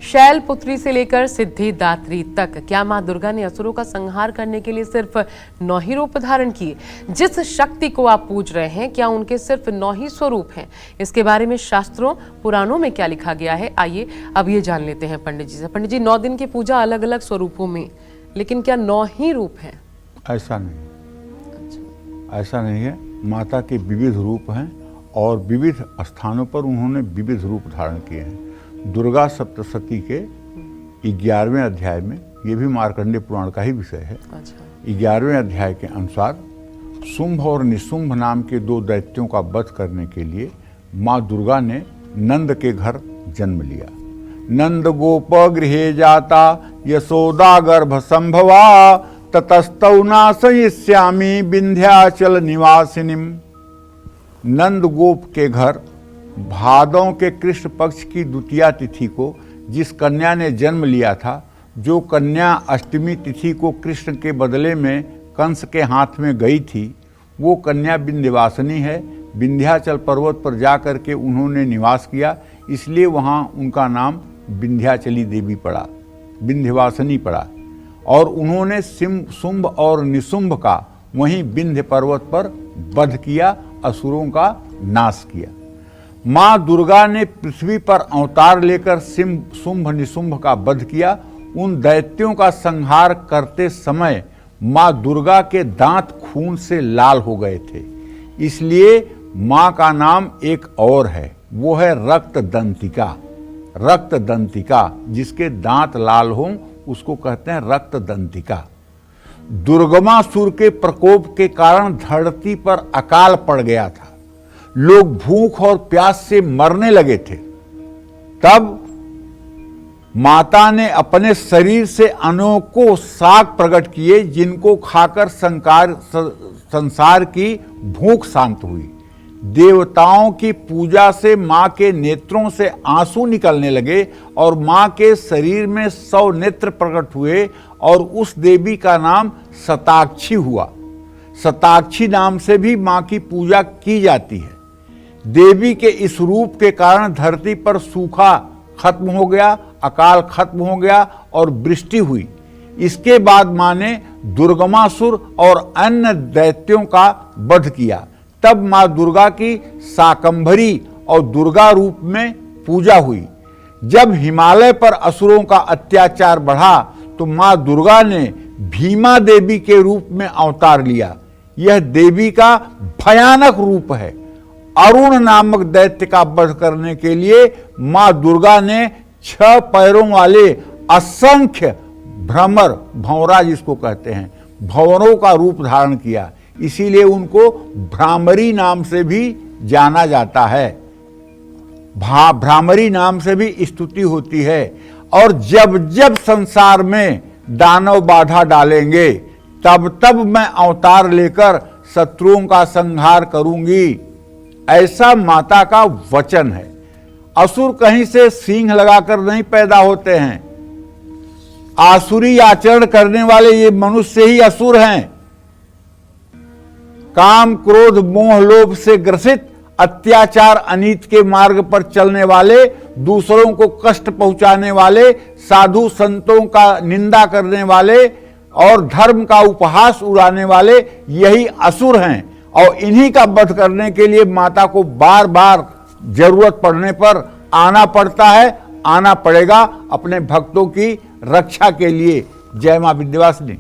शैलपुत्री से लेकर सिद्धिदात्री तक क्या मां दुर्गा ने असुरों का संहार करने के लिए सिर्फ 9 ही रूप धारण किए? जिस शक्ति को आप पूज रहे हैं, क्या उनके सिर्फ 9 ही स्वरूप हैं? इसके बारे में शास्त्रों पुराणों में क्या लिखा गया है, आइए अब ये जान लेते हैं पंडित जी से। पंडित जी, 9 दिन की पूजा अलग अलग स्वरूपों में, लेकिन क्या 9 ही रूप हैं? ऐसा नहीं, ऐसा नहीं है। माता के विविध रूप हैं और विविध स्थानों पर उन्होंने विविध रूप धारण किए हैं। दुर्गा सप्तशती के 11वें अध्याय में, ये भी मार्कंडेय पुराण का ही विषय है, 11वें अध्याय के अनुसार शुंभ और निशुंभ नाम के 2 दैत्यों का वध करने के लिए माँ दुर्गा ने नंद के घर जन्म लिया। नंद गोप गृहे जाता यशोदा गर्भ संभवा ततस्तौ नाशयिष्यामि विंध्याचल निवासिनीम। नंद गोप के घर भादों के कृष्ण पक्ष की द्वितीया तिथि को जिस कन्या ने जन्म लिया था, जो कन्या अष्टमी तिथि को कृष्ण के बदले में कंस के हाथ में गई थी, वो कन्या विंध्यवासिनी है। विंध्याचल पर्वत पर जाकर के उन्होंने निवास किया, इसलिए वहाँ उनका नाम विंध्याचली देवी पड़ा, विंध्यवासिनी पड़ा। और उन्होंने शुंभ और निशुंभ का वहीं विंध्य पर्वत पर वध किया, असुरों का नाश किया। माँ दुर्गा ने पृथ्वी पर अवतार लेकर शुंभ निशुंभ का वध किया। उन दैत्यों का संहार करते समय माँ दुर्गा के दांत खून से लाल हो गए थे, इसलिए माँ का नाम एक और है, वो है रक्तदंतिका। रक्तदंतिका, जिसके दांत लाल हों उसको कहते हैं रक्तदंतिका। दुर्गमासुर के प्रकोप के कारण धरती पर अकाल पड़ गया था, लोग भूख और प्यास से मरने लगे थे। तब माता ने अपने शरीर से अनेकों शाक प्रकट किए, जिनको खाकर संसार की भूख शांत हुई। देवताओं की पूजा से मां के नेत्रों से आंसू निकलने लगे और मां के शरीर में 100 नेत्र प्रकट हुए और उस देवी का नाम शताक्षी हुआ। शताक्षी नाम से भी मां की पूजा की जाती है। देवी के इस रूप के कारण धरती पर सूखा खत्म हो गया, अकाल खत्म हो गया और वृष्टि हुई। इसके बाद मां ने दुर्गमासुर और अन्य दैत्यों का वध किया। तब मां दुर्गा की शाकंभरी और दुर्गा रूप में पूजा हुई। जब हिमालय पर असुरों का अत्याचार बढ़ा तो मां दुर्गा ने भीमा देवी के रूप में अवतार लिया। यह देवी का भयानक रूप है। अरुण नामक दैत्य का वध करने के लिए मां दुर्गा ने 6 पैरों वाले असंख्य भ्रमर, भंवरा जिसको कहते हैं, भंवरों का रूप धारण किया, इसीलिए उनको भ्रामरी नाम से भी जाना जाता है। भ्रामरी नाम से भी स्तुति होती है। और जब जब संसार में दानव बाधा डालेंगे, तब तब मैं अवतार लेकर शत्रुओं का संहार करूंगी, ऐसा माता का वचन है। असुर कहीं से सींग लगाकर नहीं पैदा होते हैं। आसुरी आचरण करने वाले ये मनुष्य ही असुर हैं। काम, क्रोध, मोह, लोभ से ग्रसित, अत्याचार, अनीति के मार्ग पर चलने वाले, दूसरों को कष्ट पहुंचाने वाले, साधु संतों का निंदा करने वाले और धर्म का उपहास उड़ाने वाले, यही असुर हैं। और इन्हीं का वध करने के लिए माता को बार बार जरूरत पड़ने पर आना पड़ता है, आना पड़ेगा अपने भक्तों की रक्षा के लिए। जय मां विंध्यवासिनी।